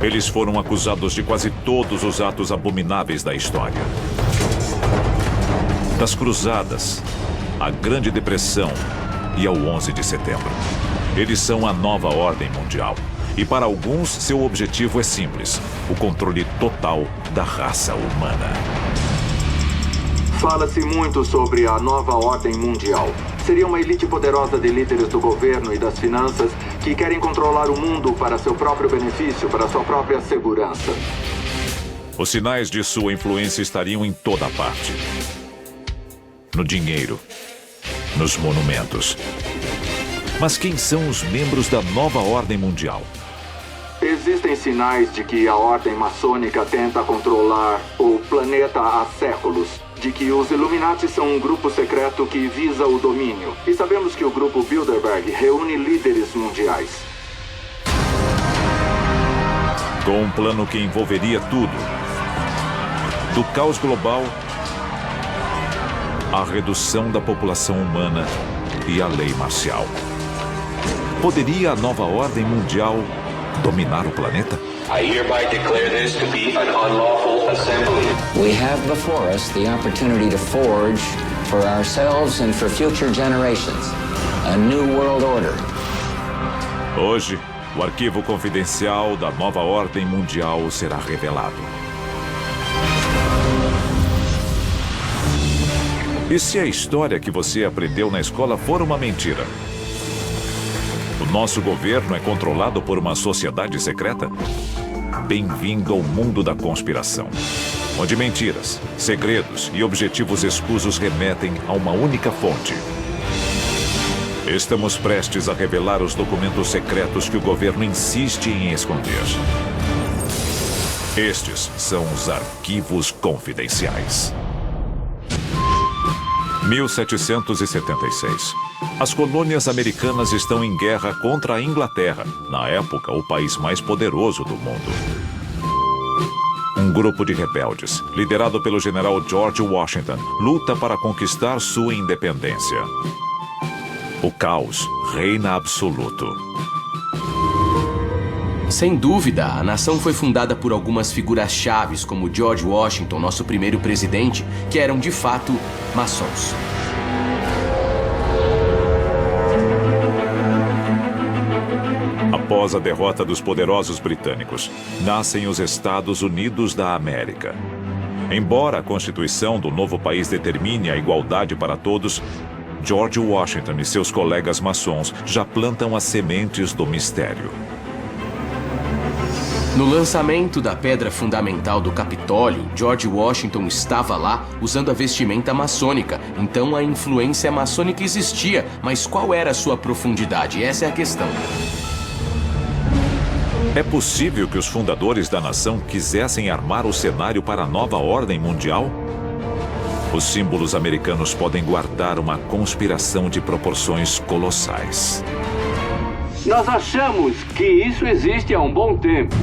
Eles foram acusados de quase todos os atos abomináveis da história. Das Cruzadas, à Grande Depressão e ao 11 de setembro. Eles são a nova ordem mundial. E para alguns, seu objetivo é simples: o controle total da raça humana. Fala-se muito sobre a nova ordem mundial. Seria uma elite poderosa de líderes do governo e das finanças que querem controlar o mundo para seu próprio benefício, para sua própria segurança. Os sinais de sua influência estariam em toda parte. No dinheiro, nos monumentos. Mas quem são os membros da nova ordem mundial? Existem sinais de que a ordem maçônica tenta controlar o planeta há séculos. De que os Illuminati são um grupo secreto que visa o domínio. E sabemos que o grupo Bilderberg reúne líderes mundiais. Com um plano que envolveria tudo. Do caos global à redução da população humana e à lei marcial. Poderia a nova ordem mundial dominar o planeta? I hereby declare this to be an unlawful assembly. We have before us the opportunity to forge for ourselves and for future generations a new world order. Hoje, o arquivo confidencial da nova ordem mundial será revelado. E se a história que você aprendeu na escola for uma mentira? O nosso governo é controlado por uma sociedade secreta? Bem-vindo ao mundo da conspiração, onde mentiras, segredos e objetivos escusos remetem a uma única fonte. Estamos prestes a revelar os documentos secretos que o governo insiste em esconder. Estes são os arquivos confidenciais. 1776. As colônias americanas estão em guerra contra a Inglaterra, na época o país mais poderoso do mundo. Um grupo de rebeldes, liderado pelo general George Washington, luta para conquistar sua independência. O caos reina absoluto. Sem dúvida, a nação foi fundada por algumas figuras chaves, como George Washington, nosso primeiro presidente, que eram de fato maçons. Após a derrota dos poderosos britânicos, nascem os Estados Unidos da América. Embora a Constituição do novo país determine a igualdade para todos, George Washington e seus colegas maçons já plantam as sementes do mistério. No lançamento da pedra fundamental do Capitólio, George Washington estava lá usando a vestimenta maçônica. Então a influência maçônica existia, mas qual era a sua profundidade? Essa é a questão. É possível que os fundadores da nação quisessem armar o cenário para a nova ordem mundial? Os símbolos americanos podem guardar uma conspiração de proporções colossais. Nós achamos que isso existe há um bom tempo.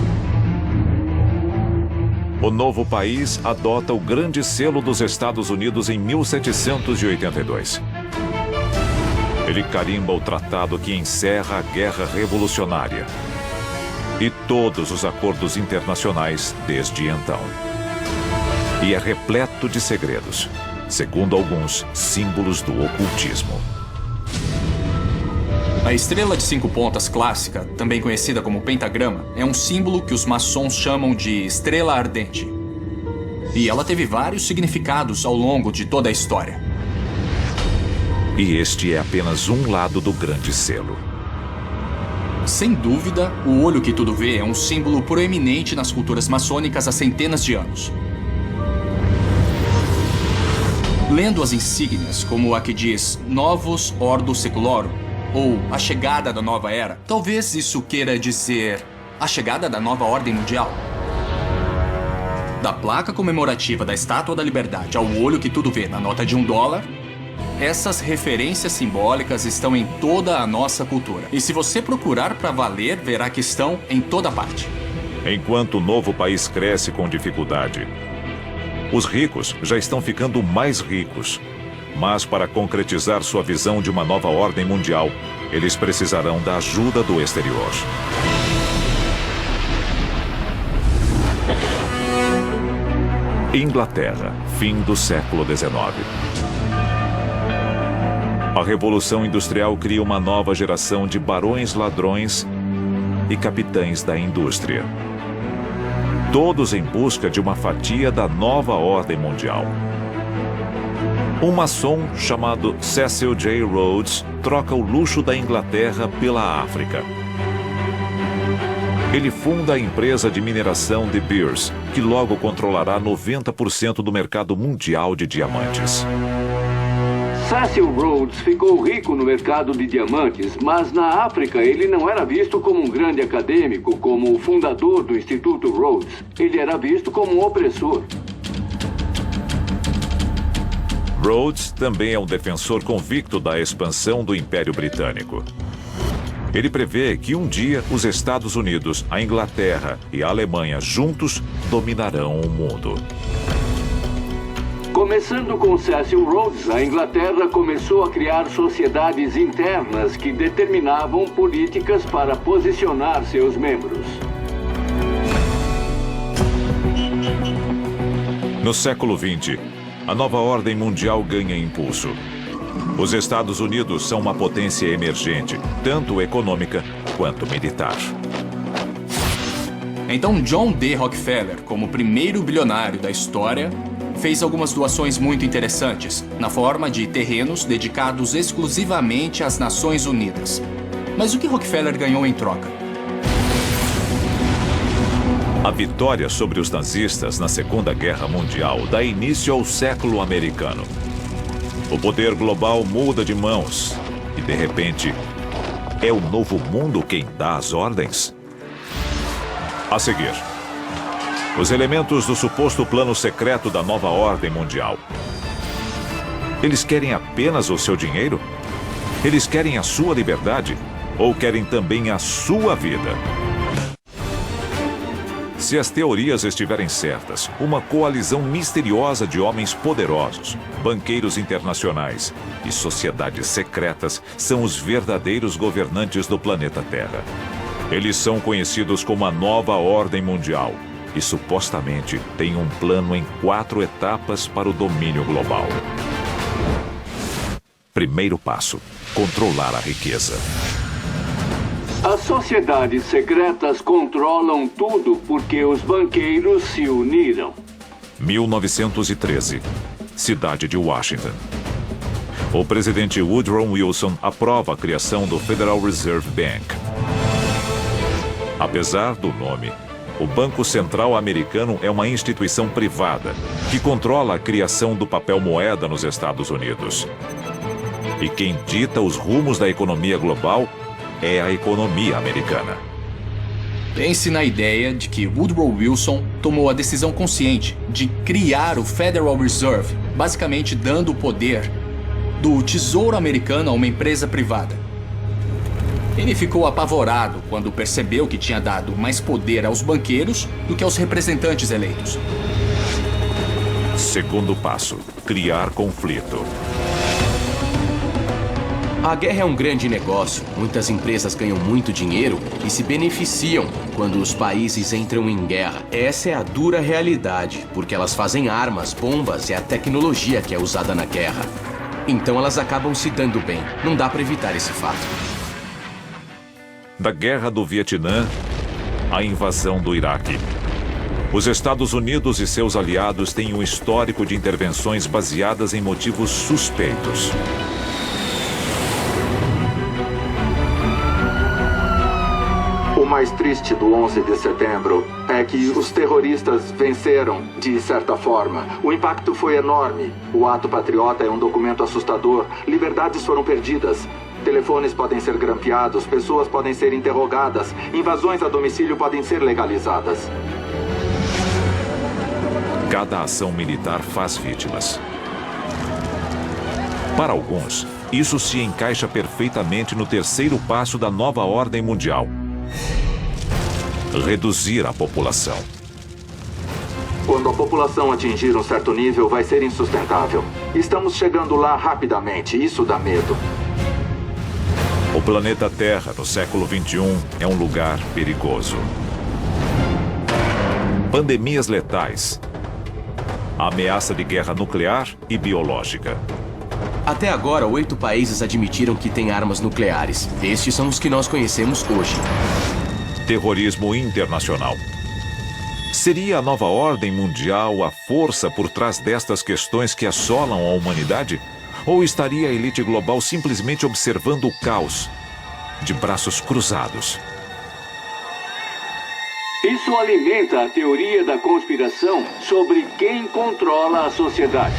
O novo país adota o grande selo dos Estados Unidos em 1782. Ele carimba o tratado que encerra a Guerra Revolucionária e todos os acordos internacionais desde então. E é repleto de segredos, segundo alguns, símbolos do ocultismo. A estrela de 5 pontas clássica, também conhecida como pentagrama, é um símbolo que os maçons chamam de estrela ardente. E ela teve vários significados ao longo de toda a história. E este é apenas um lado do grande selo. Sem dúvida, o olho que tudo vê é um símbolo proeminente nas culturas maçônicas há centenas de anos. Lendo as insígnias, como a que diz Novus Ordo Seclorum, ou a chegada da nova era, talvez isso queira dizer a chegada da nova ordem mundial. Da placa comemorativa da Estátua da Liberdade ao olho que tudo vê na nota de $1, essas referências simbólicas estão em toda a nossa cultura. E se você procurar para valer, verá que estão em toda parte. Enquanto o novo país cresce com dificuldade, os ricos já estão ficando mais ricos. Mas para concretizar sua visão de uma nova ordem mundial, eles precisarão da ajuda do exterior. Inglaterra, fim do século XIX. A Revolução Industrial cria uma nova geração de barões ladrões e capitães da indústria. Todos em busca de uma fatia da nova ordem mundial. Um maçom chamado Cecil J. Rhodes troca o luxo da Inglaterra pela África. Ele funda a empresa de mineração De Beers, que logo controlará 90% do mercado mundial de diamantes. Cecil Rhodes ficou rico no mercado de diamantes, mas na África ele não era visto como um grande acadêmico, como o fundador do Instituto Rhodes. Ele era visto como um opressor. Rhodes também é um defensor convicto da expansão do Império Britânico. Ele prevê que um dia os Estados Unidos, a Inglaterra e a Alemanha juntos dominarão o mundo. Começando com Cecil Rhodes, a Inglaterra começou a criar sociedades internas que determinavam políticas para posicionar seus membros. No século XX, a nova ordem mundial ganha impulso. Os Estados Unidos são uma potência emergente, tanto econômica quanto militar. Então John D. Rockefeller, como primeiro bilionário da história, fez algumas doações muito interessantes, na forma de terrenos dedicados exclusivamente às Nações Unidas. Mas o que Rockefeller ganhou em troca? A vitória sobre os nazistas na Segunda Guerra Mundial dá início ao século americano. O poder global muda de mãos e, de repente, é o novo mundo quem dá as ordens? A seguir, os elementos do suposto plano secreto da nova ordem mundial. Eles querem apenas o seu dinheiro? Eles querem a sua liberdade? Ou querem também a sua vida? Se as teorias estiverem certas, uma coalizão misteriosa de homens poderosos, banqueiros internacionais e sociedades secretas são os verdadeiros governantes do planeta Terra. Eles são conhecidos como a Nova Ordem Mundial e supostamente têm um plano em 4 etapas para o domínio global. Primeiro passo: controlar a riqueza. As sociedades secretas controlam tudo porque os banqueiros se uniram. 1913, cidade de Washington. O presidente Woodrow Wilson aprova a criação do Federal Reserve Bank. Apesar do nome, o Banco Central Americano é uma instituição privada que controla a criação do papel moeda nos Estados Unidos. E quem dita os rumos da economia global é a economia americana. Pense na ideia de que Woodrow Wilson tomou a decisão consciente de criar o Federal Reserve, basicamente dando o poder do Tesouro Americano a uma empresa privada. Ele ficou apavorado quando percebeu que tinha dado mais poder aos banqueiros do que aos representantes eleitos. Segundo passo: criar conflito. A guerra é um grande negócio. Muitas empresas ganham muito dinheiro e se beneficiam quando os países entram em guerra. Essa é a dura realidade, porque elas fazem armas, bombas e a tecnologia que é usada na guerra. Então elas acabam se dando bem. Não dá para evitar esse fato. Da Guerra do Vietnã à invasão do Iraque. Os Estados Unidos e seus aliados têm um histórico de intervenções baseadas em motivos suspeitos. O mais triste do 11 de setembro é que os terroristas venceram, de certa forma. O impacto foi enorme. O ato patriota é um documento assustador. Liberdades foram perdidas. Telefones podem ser grampeados, pessoas podem ser interrogadas, invasões a domicílio podem ser legalizadas. Cada ação militar faz vítimas. Para alguns, isso se encaixa perfeitamente no terceiro passo da nova ordem mundial: reduzir a população. Quando a população atingir um certo nível, vai ser insustentável. Estamos chegando lá rapidamente, isso dá medo. O planeta Terra, no século XXI, é um lugar perigoso. Pandemias letais, a ameaça de guerra nuclear e biológica. Até agora, 8 países admitiram que têm armas nucleares. Estes são os que nós conhecemos hoje. Terrorismo internacional. Seria a nova ordem mundial a força por trás destas questões que assolam a humanidade? Ou estaria a elite global simplesmente observando o caos, de braços cruzados? Isso alimenta a teoria da conspiração sobre quem controla a sociedade.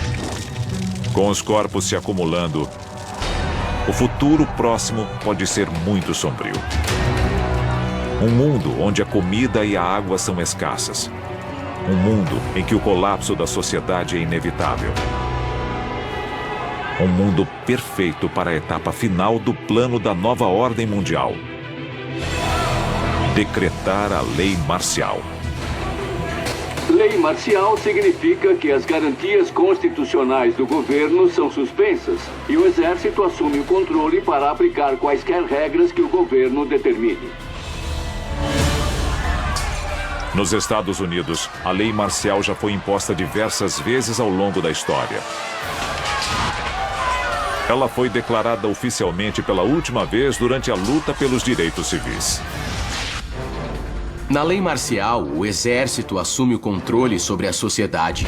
Com os corpos se acumulando, o futuro próximo pode ser muito sombrio. Um mundo onde a comida e a água são escassas. Um mundo em que o colapso da sociedade é inevitável. Um mundo perfeito para a etapa final do plano da nova ordem mundial. Decretar a lei marcial. Lei marcial significa que as garantias constitucionais do governo são suspensas e o exército assume o controle para aplicar quaisquer regras que o governo determine. Nos Estados Unidos, a lei marcial já foi imposta diversas vezes ao longo da história. Ela foi declarada oficialmente pela última vez durante a luta pelos direitos civis. Na lei marcial, o exército assume o controle sobre a sociedade.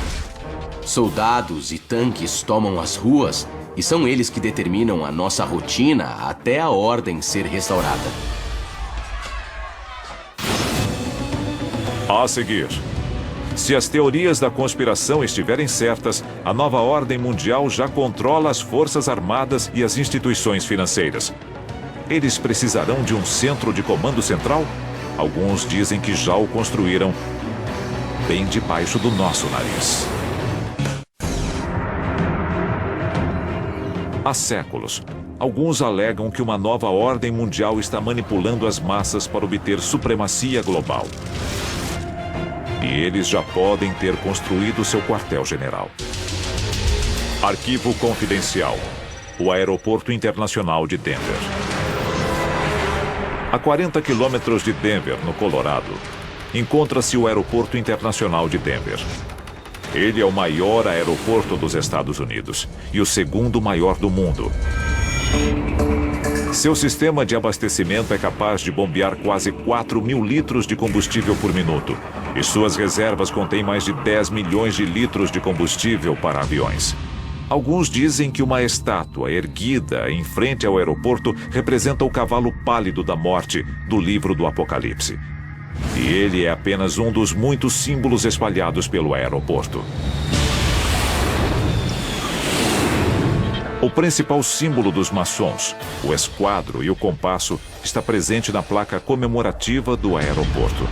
Soldados e tanques tomam as ruas e são eles que determinam a nossa rotina até a ordem ser restaurada. A seguir, se as teorias da conspiração estiverem certas, a nova ordem mundial já controla as forças armadas e as instituições financeiras. Eles precisarão de um centro de comando central? Alguns dizem que já o construíram bem debaixo do nosso nariz. Há séculos, alguns alegam que uma nova ordem mundial está manipulando as massas para obter supremacia global. E eles já podem ter construído seu quartel-general. Arquivo confidencial. O Aeroporto Internacional de Denver. A 40 quilômetros de Denver, no Colorado, encontra-se o Aeroporto Internacional de Denver. Ele é o maior aeroporto dos Estados Unidos e o segundo maior do mundo. Seu sistema de abastecimento é capaz de bombear quase 4.000 litros de combustível por minuto. E suas reservas contêm mais de 10 milhões de litros de combustível para aviões. Alguns dizem que uma estátua erguida em frente ao aeroporto representa o cavalo pálido da morte do livro do Apocalipse. E ele é apenas um dos muitos símbolos espalhados pelo aeroporto. O principal símbolo dos maçons, o esquadro e o compasso, está presente na placa comemorativa do aeroporto.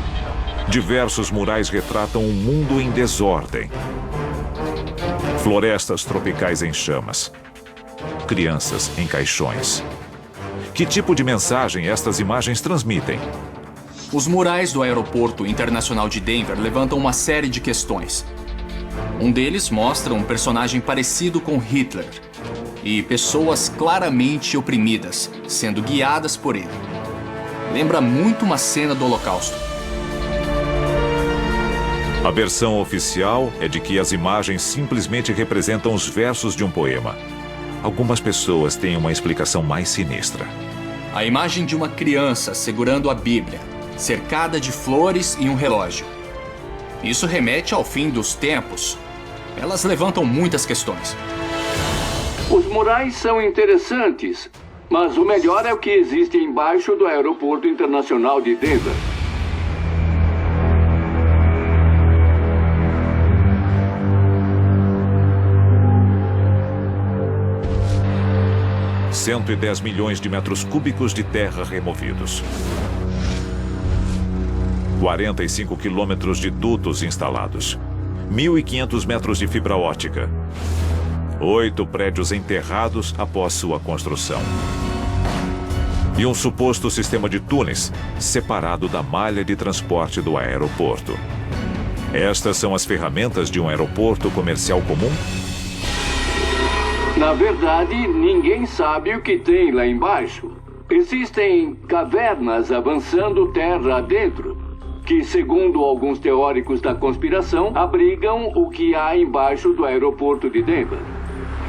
Diversos murais retratam um mundo em desordem. Florestas tropicais em chamas. Crianças em caixões. Que tipo de mensagem estas imagens transmitem? Os murais do Aeroporto Internacional de Denver levantam uma série de questões. Um deles mostra um personagem parecido com Hitler e pessoas claramente oprimidas, sendo guiadas por ele. Lembra muito uma cena do Holocausto. A versão oficial é de que as imagens simplesmente representam os versos de um poema. Algumas pessoas têm uma explicação mais sinistra. A imagem de uma criança segurando a Bíblia, cercada de flores e um relógio. Isso remete ao fim dos tempos. Elas levantam muitas questões. Os murais são interessantes, mas o melhor é o que existe embaixo do Aeroporto Internacional de Denver. $110 milhões de metros cúbicos de terra removidos. 45 quilômetros de dutos instalados. 1.500 metros de fibra óptica. 8 prédios enterrados após sua construção. E um suposto sistema de túneis separado da malha de transporte do aeroporto. Estas são as ferramentas de um aeroporto comercial comum? Na verdade, ninguém sabe o que tem lá embaixo. Existem cavernas avançando terra adentro. que, segundo alguns teóricos da conspiração, abrigam o que há embaixo do aeroporto de Denver.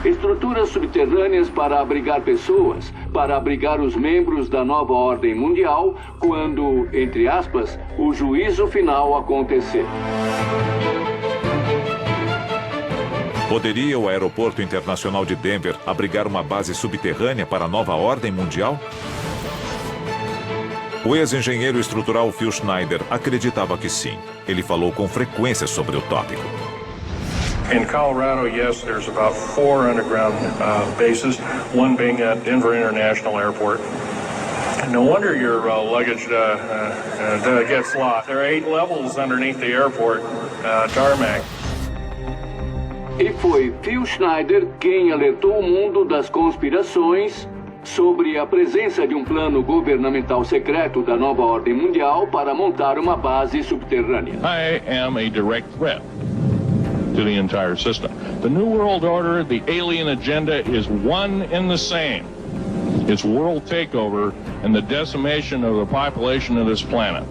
Estruturas subterrâneas para abrigar pessoas, para abrigar os membros da nova ordem mundial quando, entre aspas, o juízo final acontecer. Poderia o Aeroporto Internacional de Denver abrigar uma base subterrânea para a nova ordem mundial? O ex-engenheiro estrutural Phil Schneider acreditava que sim. Ele falou com frequência sobre o tópico. In Colorado, yes, there's about 4 underground bases, one being at Denver International Airport. No wonder your luggage gets lost. There are 8 levels underneath the airport tarmac. E foi Phil Schneider quem alertou o mundo das conspirações sobre a presença de um plano governamental secreto da nova ordem mundial para montar uma base subterrânea. I am a direct threat to the entire system. The New World Order, the alien agenda is one and the same. It's world takeover and the decimation of the population of this planet.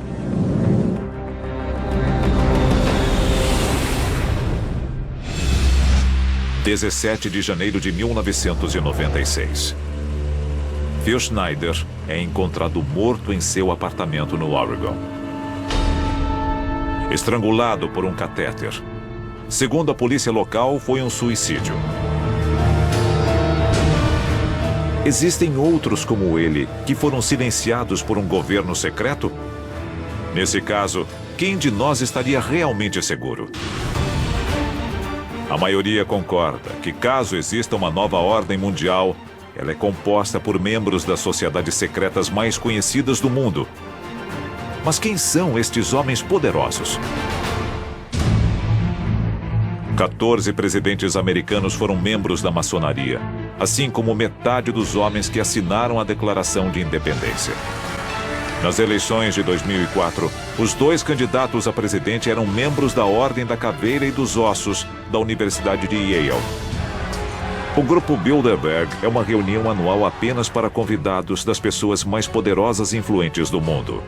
(17 de janeiro de 1996). Phil Schneider é encontrado morto em seu apartamento no Oregon. Estrangulado por um catéter. Segundo a polícia local, foi um suicídio. Existem outros como ele que foram silenciados por um governo secreto? Nesse caso, quem de nós estaria realmente seguro? A maioria concorda que, caso exista uma nova ordem mundial, ela é composta por membros das sociedades secretas mais conhecidas do mundo. Mas quem são estes homens poderosos? 14 presidentes americanos foram membros da maçonaria, assim como metade dos homens que assinaram a Declaração de Independência. Nas eleições de 2004, os 2 candidatos a presidente eram membros da Ordem da Caveira e dos Ossos da Universidade de Yale. O Grupo Bilderberg é uma reunião anual apenas para convidados das pessoas mais poderosas e influentes do mundo.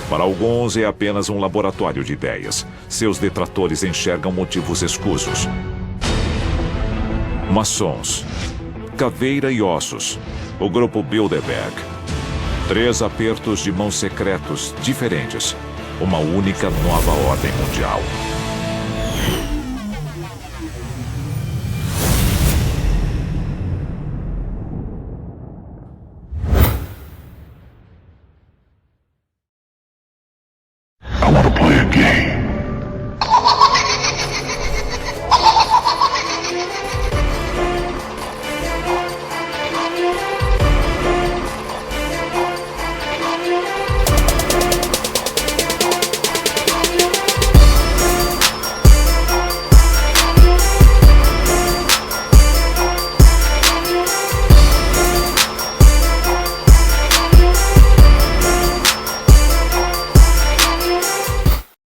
Para alguns, é apenas um laboratório de ideias. Seus detratores enxergam motivos escusos. Maçons, Caveira e Ossos, o Grupo Bilderberg. 3 apertos de mãos secretos diferentes. Uma única nova ordem mundial. I want to play a game.